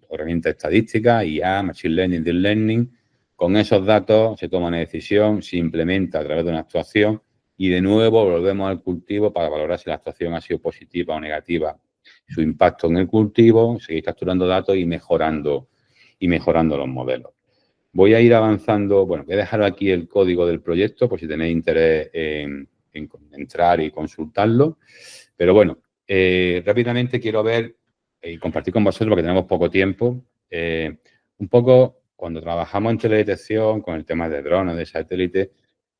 herramienta estadística, IA, Machine Learning, Deep Learning. Con esos datos se toma una decisión, se implementa a través de una actuación y de nuevo volvemos al cultivo para valorar si la actuación ha sido positiva o negativa, su impacto en el cultivo, seguir capturando datos y mejorando los modelos. Voy a ir avanzando, bueno, voy a dejar aquí el código del proyecto por si tenéis interés en entrar y consultarlo. Pero bueno, rápidamente quiero ver y compartir con vosotros, porque tenemos poco tiempo, un poco cuando trabajamos en teledetección con el tema de drones, de satélites,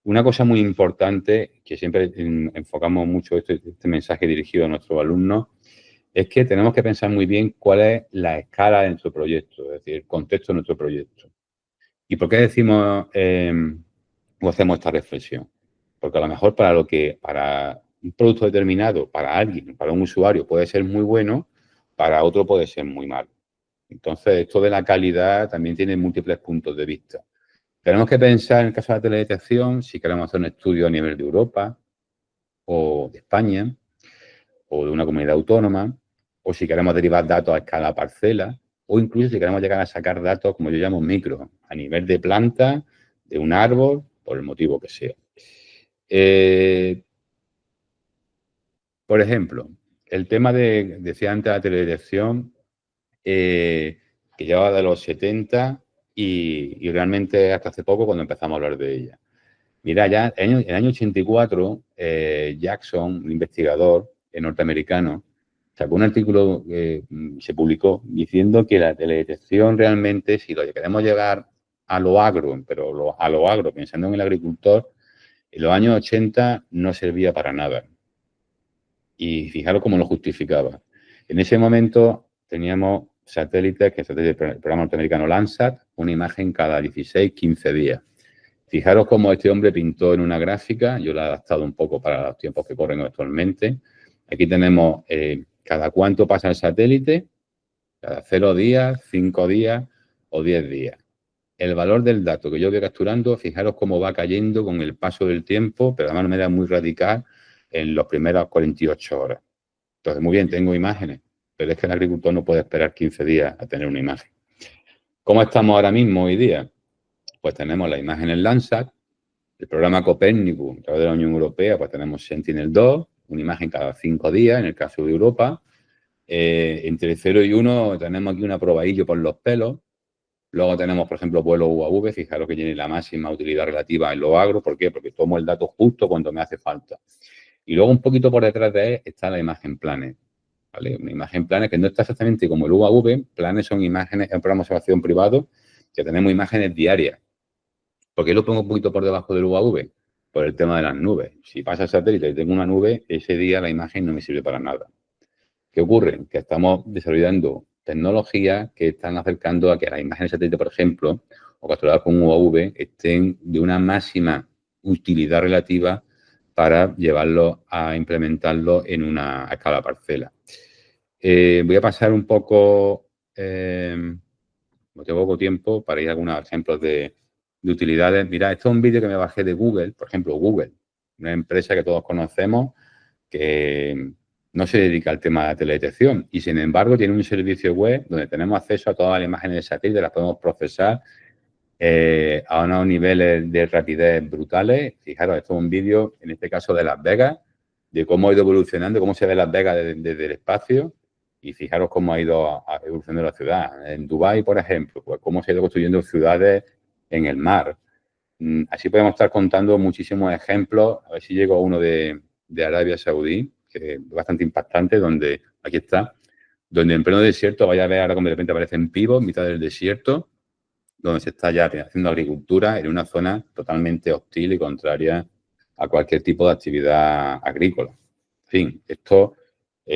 una cosa muy importante que siempre enfocamos mucho este mensaje dirigido a nuestros alumnos, es que tenemos que pensar muy bien cuál es la escala de nuestro proyecto, es decir, el contexto de nuestro proyecto. ¿Y por qué decimos o hacemos esta reflexión? Porque a lo mejor para un producto determinado, para alguien, para un usuario puede ser muy bueno, para otro puede ser muy malo. Entonces, esto de la calidad también tiene múltiples puntos de vista. Tenemos que pensar, en el caso de la teledetección, si queremos hacer un estudio a nivel de Europa o de España o de una comunidad autónoma, o si queremos derivar datos a escala parcela, o incluso si queremos llegar a sacar datos, como yo llamo, micro, a nivel de planta, de un árbol, por el motivo que sea. Por ejemplo, el tema decía antes, la teledetección, que llevaba de los 70 y realmente hasta hace poco cuando empezamos a hablar de ella. Mira, ya en el año 84, Jackson, un investigador norteamericano, sacó un artículo que se publicó diciendo que la teledetección realmente, si lo queremos llevar a lo agro, pero a lo agro, pensando en el agricultor, en los años 80 no servía para nada. Y fijaros cómo lo justificaba. En ese momento teníamos satélites, que es el programa norteamericano Landsat, una imagen cada 16, 15 días. Fijaros cómo este hombre pintó en una gráfica, yo la he adaptado un poco para los tiempos que corren actualmente. Aquí tenemos cada cuánto pasa el satélite, cada 0 días, 5 días o 10 días. El valor del dato que yo voy capturando, fijaros cómo va cayendo con el paso del tiempo, pero de una manera muy radical en las primeras 48 horas. Entonces, muy bien, tengo imágenes, pero es que el agricultor no puede esperar 15 días a tener una imagen. ¿Cómo estamos ahora mismo hoy día? Pues tenemos la imagen en Landsat, el programa Copernicus a través de la Unión Europea, pues tenemos Sentinel-2, una imagen cada 5 días en el caso de Europa. Entre 0 y 1 tenemos aquí una probadillo por los pelos. Luego tenemos, por ejemplo, vuelo UAV, fijaros que tiene la máxima utilidad relativa en lo agro. ¿Por qué? Porque tomo el dato justo cuando me hace falta. Y luego un poquito por detrás de él está la imagen Planet, ¿vale? Una imagen Planet que no está exactamente como el UAV. Planet son imágenes, es un programa de observación privado que tenemos imágenes diarias. ¿Por qué lo pongo un poquito por debajo del UAV? Por el tema de las nubes. Si pasa el satélite y tengo una nube, ese día la imagen no me sirve para nada. ¿Qué ocurre? Que estamos desarrollando tecnologías que están acercando a que las imágenes de satélite, por ejemplo, o capturadas con UAV, estén de una máxima utilidad relativa para llevarlo a implementarlo en una escala parcela. Voy a pasar un poco, no tengo poco tiempo, para ir a algunos ejemplos de utilidades. Mirad, esto es un vídeo que me bajé de Google, por ejemplo, Google, una empresa que todos conocemos que no se dedica al tema de la teledetección y, sin embargo, tiene un servicio web donde tenemos acceso a todas las imágenes de satélite, las podemos procesar a unos niveles de rapidez brutales. Fijaros, esto es un vídeo, en este caso de Las Vegas, de cómo ha ido evolucionando, cómo se ve Las Vegas desde el espacio. Y fijaros cómo ha ido evolucionando la ciudad. En Dubái, por ejemplo, pues cómo se ha ido construyendo ciudades en el mar. Así podemos estar contando muchísimos ejemplos. A ver si llego a uno de Arabia Saudí, que es bastante impactante, donde, aquí está, donde en pleno desierto, vaya a ver ahora como de repente aparecen pivos en mitad del desierto, donde se está ya haciendo agricultura en una zona totalmente hostil y contraria a cualquier tipo de actividad agrícola. En fin, esto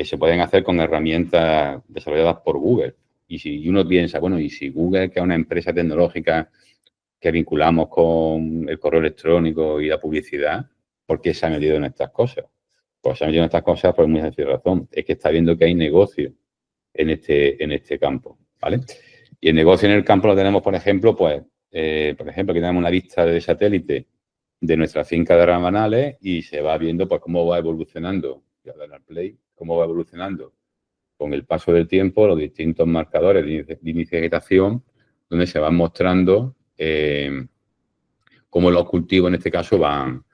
se pueden hacer con herramientas desarrolladas por Google. Y si uno piensa, bueno, y si Google, que es una empresa tecnológica que vinculamos con el correo electrónico y la publicidad, ¿por qué se ha metido en estas cosas? Pues se ha metido en estas cosas por muy sencilla razón. Es que está viendo que hay negocio en este campo, ¿vale? Y el negocio en el campo lo tenemos, por ejemplo, pues, por ejemplo, aquí tenemos una vista de satélite de nuestra finca de Rabanales y se va viendo, pues, cómo va evolucionando, voy a darle al play, cómo va evolucionando con el paso del tiempo los distintos marcadores de inicio de vegetación, donde se van mostrando cómo los cultivos, en este caso, van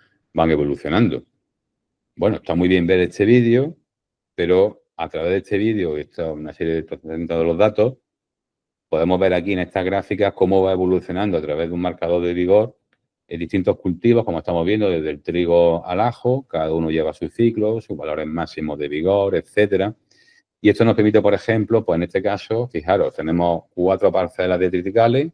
evolucionando. Bueno, está muy bien ver este vídeo, pero a través de este vídeo, esta una serie de procesamiento de los datos, podemos ver aquí en estas gráficas cómo va evolucionando a través de un marcador de vigor en distintos cultivos, como estamos viendo, desde el trigo al ajo, cada uno lleva su ciclo, sus valores máximos de vigor, etcétera. Y esto nos permite, por ejemplo, pues en este caso, fijaros, tenemos 4 parcelas de triticales,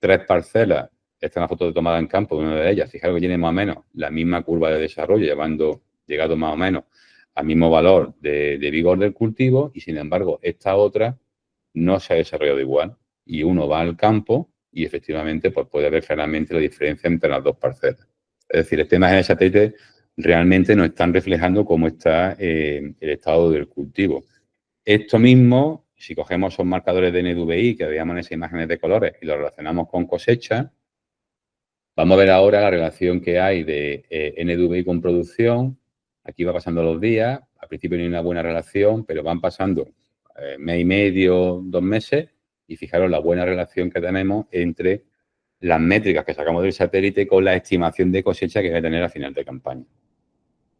3 parcelas, esta es una foto tomada en campo de una de ellas, fijaros que tiene más o menos la misma curva de desarrollo, llegado más o menos al mismo valor de vigor del cultivo, y sin embargo, esta otra no se ha desarrollado igual. Y uno va al campo y efectivamente pues puede ver claramente la diferencia entre las dos parcelas. Es decir, estas imágenes de satélite realmente nos están reflejando cómo está el estado del cultivo. Esto mismo, si cogemos esos marcadores de NDVI que veíamos en esas imágenes de colores y los relacionamos con cosecha, vamos a ver ahora la relación que hay de NDVI con producción. Aquí va pasando los días, al principio no hay una buena relación, pero van pasando mes y medio, 2 meses, y fijaros la buena relación que tenemos entre las métricas que sacamos del satélite con la estimación de cosecha que va a tener a final de campaña.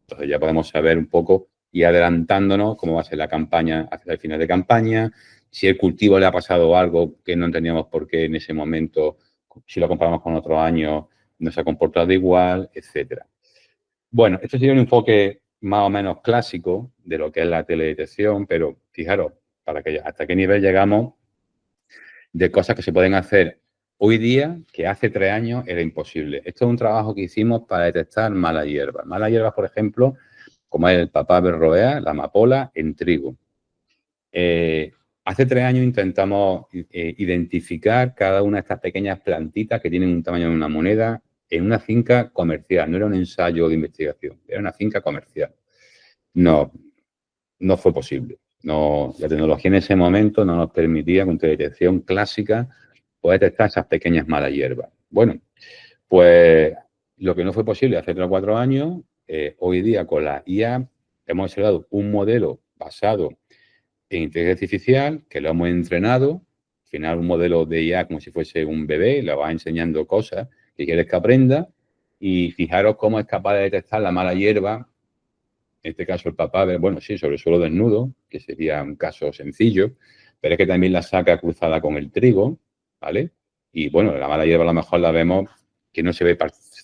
Entonces ya podemos saber un poco y adelantándonos cómo va a ser la campaña hacia el final de campaña, si el cultivo le ha pasado algo que no entendíamos por qué en ese momento, si lo comparamos con otros años, no se ha comportado igual, etcétera. Bueno, esto sería un enfoque más o menos clásico de lo que es la teledetección, pero fijaros, hasta qué nivel llegamos de cosas que se pueden hacer hoy día que hace 3 años era imposible. Esto es un trabajo que hicimos para detectar malas hierbas. Malas hierbas, por ejemplo, como es el papá berroea, la amapola, en trigo. Hace 3 años intentamos identificar cada una de estas pequeñas plantitas que tienen un tamaño de una moneda en una finca comercial. No era un ensayo de investigación, era una finca comercial. No fue posible. No, la tecnología en ese momento no nos permitía con detección clásica poder detectar esas pequeñas malas hierbas. Bueno, pues lo que no fue posible hace 3 o 4 años, hoy día con la IA hemos desarrollado un modelo basado en inteligencia artificial que lo hemos entrenado. Al final, un modelo de IA como si fuese un bebé, le va enseñando cosas que quieres que aprenda, y fijaros cómo es capaz de detectar la mala hierba. En este caso, el papá, bueno, sí, sobre el suelo desnudo, que sería un caso sencillo, pero es que también la saca cruzada con el trigo, ¿vale? Y bueno, la mala hierba a lo mejor la vemos que no se ve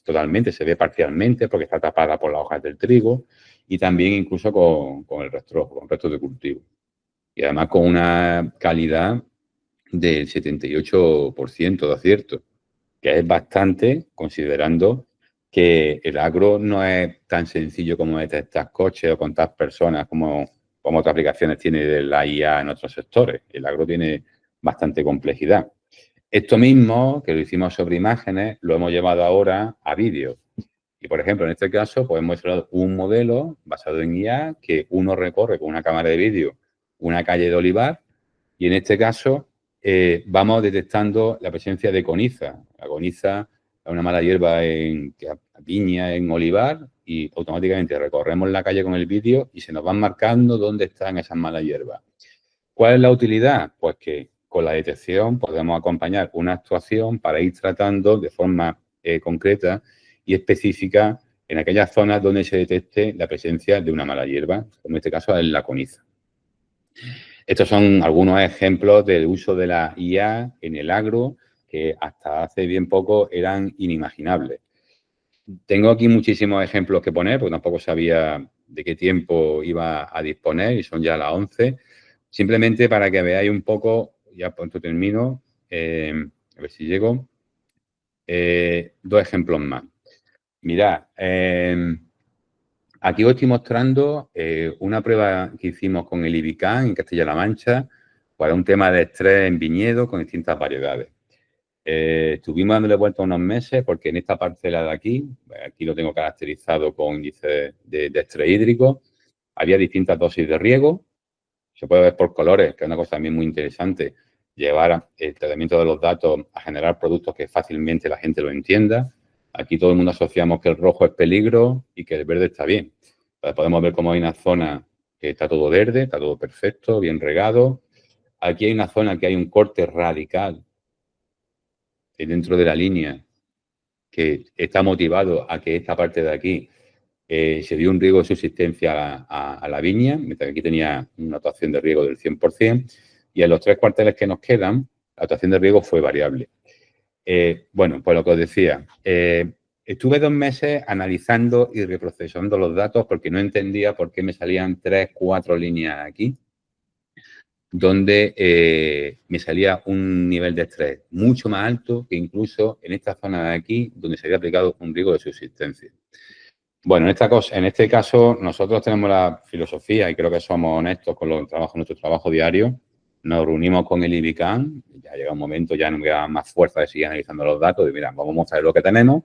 totalmente, se ve parcialmente porque está tapada por las hojas del trigo, y también incluso con el resto, con restos de cultivo. Y además con una calidad del 78% de acierto, que es bastante considerando que el agro no es tan sencillo como detectar coches o contar personas como otras aplicaciones tiene de la IA en otros sectores. El agro tiene bastante complejidad. Esto mismo, que lo hicimos sobre imágenes, lo hemos llevado ahora a vídeo. Y, por ejemplo, en este caso, pues hemos creado un modelo basado en IA que uno recorre con una cámara de vídeo una calle de olivar, y en este caso vamos detectando la presencia de coniza. La coniza es una mala hierba que piña en olivar, y automáticamente recorremos la calle con el vídeo y se nos van marcando dónde están esas malas hierbas. ¿Cuál es la utilidad? Pues que con la detección podemos acompañar una actuación para ir tratando de forma concreta y específica en aquellas zonas donde se detecte la presencia de una mala hierba, como en este caso es la coniza. Estos son algunos ejemplos del uso de la IA en el agro que hasta hace bien poco eran inimaginables. Tengo aquí muchísimos ejemplos que poner, porque tampoco sabía de qué tiempo iba a disponer y son ya las 11. Simplemente para que veáis un poco, ya pronto termino, a ver si llego, 2 ejemplos más. Mirad, aquí os estoy mostrando una prueba que hicimos con el IBICAN en Castilla-La Mancha para un tema de estrés en viñedo con distintas variedades. Estuvimos dándole vuelta unos meses porque en esta parcela de aquí lo tengo caracterizado con índice de estrés hídrico, había distintas dosis de riego, se puede ver por colores, que es una cosa también muy interesante, llevar el tratamiento de los datos a generar productos que fácilmente la gente lo entienda. Aquí todo el mundo asociamos que el rojo es peligro y que el verde está bien. Entonces podemos ver cómo hay una zona que está todo verde, está todo perfecto, bien regado. Aquí hay una zona que hay un corte radical dentro de la línea que está motivado a que esta parte de aquí se dio un riego de subsistencia a la viña, mientras que aquí tenía una actuación de riego del 100%, y en los 3 cuarteles que nos quedan, la actuación de riego fue variable. Bueno, pues lo que os decía, estuve 2 meses analizando y reprocesando los datos porque no entendía por qué me salían 3, 4 líneas aquí, donde me salía un nivel de estrés mucho más alto que incluso en esta zona de aquí, donde se había aplicado un riego de subsistencia. Bueno, en este caso, nosotros tenemos la filosofía, y creo que somos honestos con nuestro trabajo diario. Nos reunimos con el IBICAN, ya llega un momento, ya no queda más fuerza de seguir analizando los datos, y mira, vamos a mostrar lo que tenemos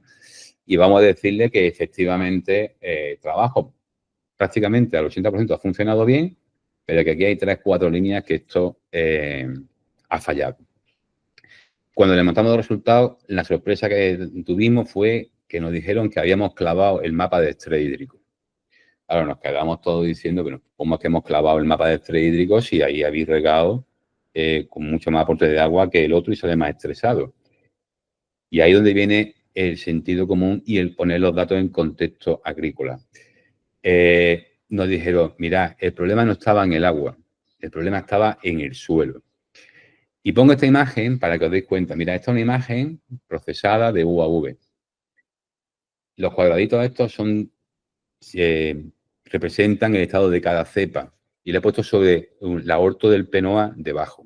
y vamos a decirle que efectivamente el trabajo prácticamente al 80% ha funcionado bien, pero que aquí hay 3, 4 líneas que esto ha fallado. Cuando le montamos los resultados, la sorpresa que tuvimos fue que nos dijeron que habíamos clavado el mapa de estrés hídrico. Ahora nos quedamos todos diciendo, pero ¿cómo es que hemos clavado el mapa de estrés hídrico si ahí habéis regado con mucho más aporte de agua que el otro y sale más estresado? Y ahí es donde viene el sentido común y el poner los datos en contexto agrícola. Nos dijeron, mirad, el problema no estaba en el agua, el problema estaba en el suelo. Y pongo esta imagen para que os deis cuenta. Mira, esta es una imagen procesada de UAV. Los cuadraditos estos representan el estado de cada cepa. Y le he puesto sobre la orto del PENOA debajo.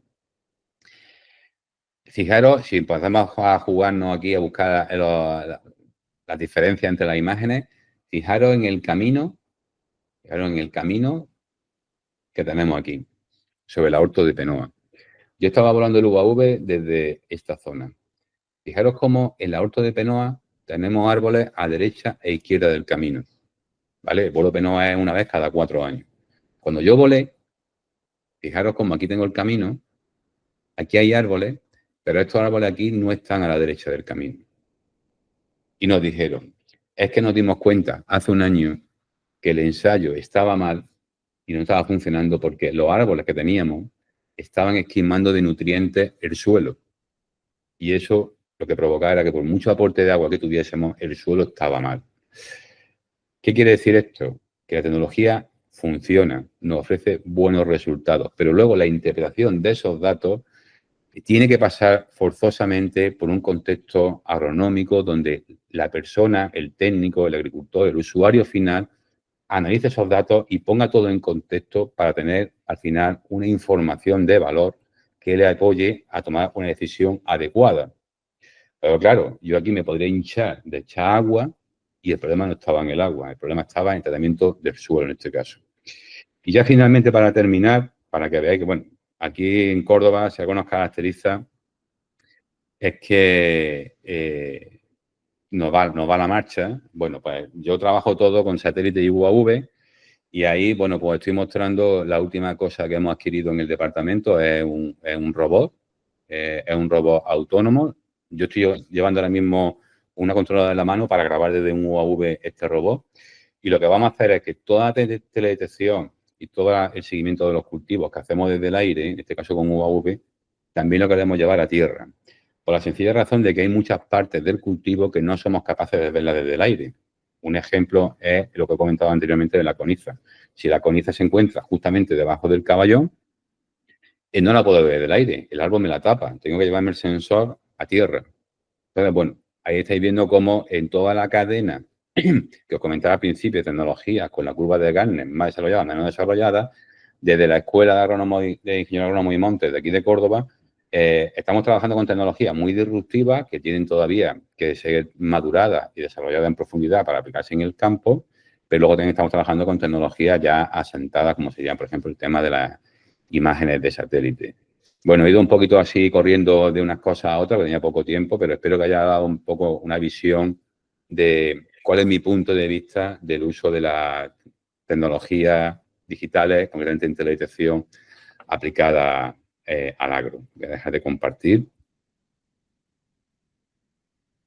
Fijaros, si empezamos a jugarnos aquí a buscar las diferencias entre las imágenes, fijaros en el camino que tenemos aquí, sobre la orto de PENOA. Yo estaba volando el UAV desde esta zona. Fijaros cómo en la orto de PENOA tenemos árboles a derecha e izquierda del camino. ¿Vale? El vuelo PENOA es una vez cada 4 años. Cuando yo volé, fijaros cómo aquí tengo el camino, aquí hay árboles, pero estos árboles aquí no están a la derecha del camino. Y nos dijeron, es que nos dimos cuenta hace un año que el ensayo estaba mal y no estaba funcionando porque los árboles que teníamos estaban esquimando de nutrientes el suelo. Y eso lo que provocaba era que por mucho aporte de agua que tuviésemos, el suelo estaba mal. ¿Qué quiere decir esto? Que la tecnología funciona, nos ofrece buenos resultados, pero luego la interpretación de esos datos tiene que pasar forzosamente por un contexto agronómico donde la persona, el técnico, el agricultor, el usuario final, analice esos datos y ponga todo en contexto para tener al final una información de valor que le apoye a tomar una decisión adecuada. Pero claro, yo aquí me podría hinchar de echar agua y el problema no estaba en el agua, el problema estaba en el tratamiento del suelo en este caso. Y ya finalmente para terminar, para que veáis que, bueno, aquí en Córdoba, si algo nos caracteriza, es que nos va la marcha. Bueno, pues yo trabajo todo con satélite y UAV y ahí, bueno, pues estoy mostrando la última cosa que hemos adquirido en el departamento, es un robot, es un robot autónomo. Yo estoy llevando ahora mismo una controladora en la mano para grabar desde un UAV este robot y lo que vamos a hacer es que toda teledetección y todo el seguimiento de los cultivos que hacemos desde el aire, en este caso con UAV, también lo queremos llevar a tierra. Por la sencilla razón de que hay muchas partes del cultivo que no somos capaces de verlas desde el aire. Un ejemplo es lo que he comentado anteriormente de la coniza. Si la coniza se encuentra justamente debajo del caballón, no la puedo ver desde el aire. El árbol me la tapa. Tengo que llevarme el sensor a tierra. Entonces, bueno, ahí estáis viendo cómo en toda la cadena que os comentaba al principio, tecnologías con la curva de Gartner más desarrollada, menos desarrollada, desde la Escuela de Agrónomo de Ingeniero Agrónomo y Montes de aquí de Córdoba, estamos trabajando con tecnologías muy disruptivas que tienen todavía que ser maduradas y desarrolladas en profundidad para aplicarse en el campo, pero luego también estamos trabajando con tecnologías ya asentadas, como sería, por ejemplo, el tema de las imágenes de satélite. Bueno, he ido un poquito así corriendo de unas cosas a otras, porque tenía poco tiempo, pero espero que haya dado un poco una visión de cuál es mi punto de vista del uso de las tecnologías digitales, concretamente en teledetección, aplicada al agro. Voy a dejar de compartir.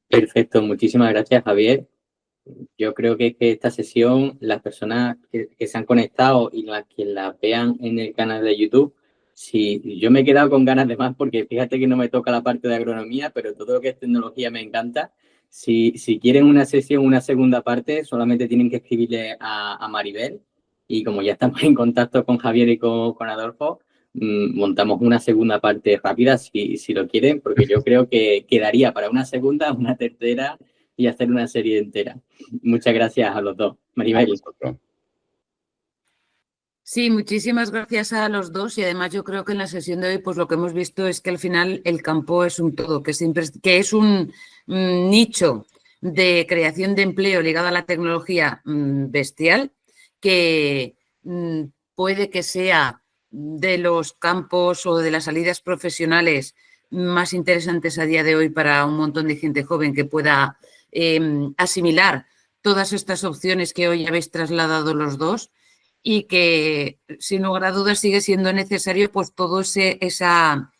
Perfecto, muchísimas gracias, Javier. Yo creo que esta sesión, las personas que se han conectado y las que la vean en el canal de YouTube, sí, yo me he quedado con ganas de más porque fíjate que no me toca la parte de agronomía, pero todo lo que es tecnología me encanta. Si quieren una sesión, una segunda parte, solamente tienen que escribirle a Maribel y como ya estamos en contacto con Javier y con Adolfo, montamos una segunda parte rápida si lo quieren, porque yo creo que quedaría para una segunda, una tercera y hacer una serie entera. Muchas gracias a los dos. Maribel. Sí, muchísimas gracias a los dos y además yo creo que en la sesión de hoy pues lo que hemos visto es que al final el campo es un todo, que es un nicho de creación de empleo ligado a la tecnología bestial, que puede que sea de los campos o de las salidas profesionales más interesantes a día de hoy para un montón de gente joven que pueda asimilar todas estas opciones que hoy habéis trasladado los dos y que sin lugar a dudas sigue siendo necesario pues todo esa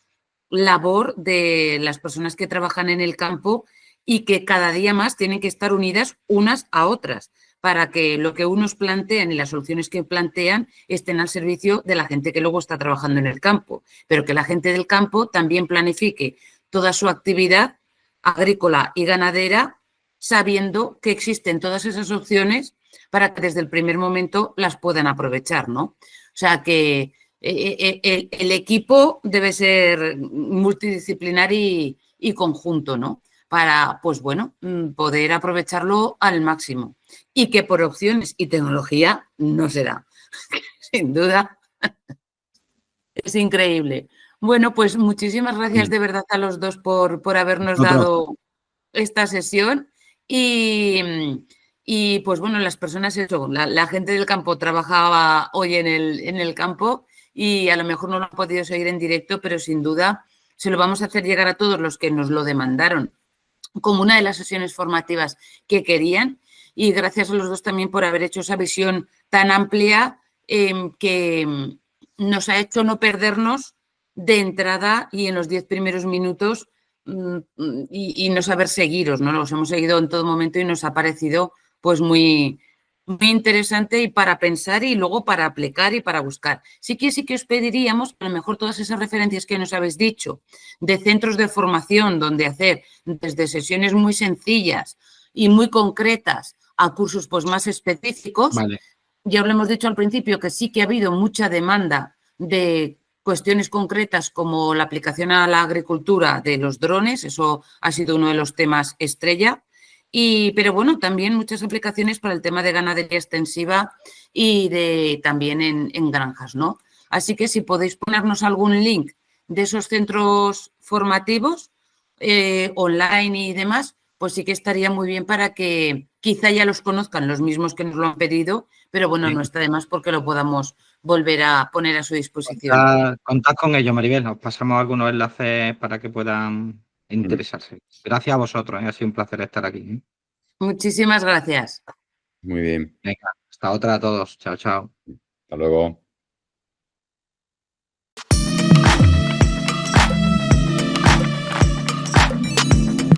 labor de las personas que trabajan en el campo y que cada día más tienen que estar unidas unas a otras para que lo que unos plantean y las soluciones que plantean estén al servicio de la gente que luego está trabajando en el campo, pero que la gente del campo también planifique toda su actividad agrícola y ganadera sabiendo que existen todas esas opciones para que desde el primer momento las puedan aprovechar, ¿no? O sea que el equipo debe ser multidisciplinar y conjunto, ¿no? Para, pues bueno, poder aprovecharlo al máximo. Y que por opciones y tecnología no será. Sin duda. Es increíble. Bueno, pues muchísimas gracias de verdad a los dos por habernos dado esta sesión y pues bueno, las personas, eso, la gente del campo trabajaba hoy en el campo y a lo mejor no lo han podido seguir en directo, pero sin duda se lo vamos a hacer llegar a todos los que nos lo demandaron como una de las sesiones formativas que querían y gracias a los dos también por haber hecho esa visión tan amplia que nos ha hecho no perdernos de entrada y en los 10 primeros minutos y no saber seguiros, ¿no? Los hemos seguido en todo momento y nos ha parecido pues muy interesante y para pensar y luego para aplicar y para buscar. Sí que os pediríamos, a lo mejor todas esas referencias que nos habéis dicho, de centros de formación donde hacer desde sesiones muy sencillas y muy concretas a cursos pues más específicos. Vale. Ya lo hemos dicho al principio que sí que ha habido mucha demanda de cuestiones concretas como la aplicación a la agricultura de los drones, eso ha sido uno de los temas estrella. Pero bueno, también muchas aplicaciones para el tema de ganadería extensiva y también en granjas, ¿no? Así que si podéis ponernos algún link de esos centros formativos online y demás, pues sí que estaría muy bien para que quizá ya los conozcan los mismos que nos lo han pedido, pero bueno, no está de más porque lo podamos volver a poner a su disposición. Contad con ello, Maribel. Os pasamos algunos enlaces para que puedan interesarse. Gracias a vosotros. Ha sido un placer estar aquí. Muchísimas gracias. Muy bien. Venga, hasta otra a todos. Chao, chao. Hasta luego.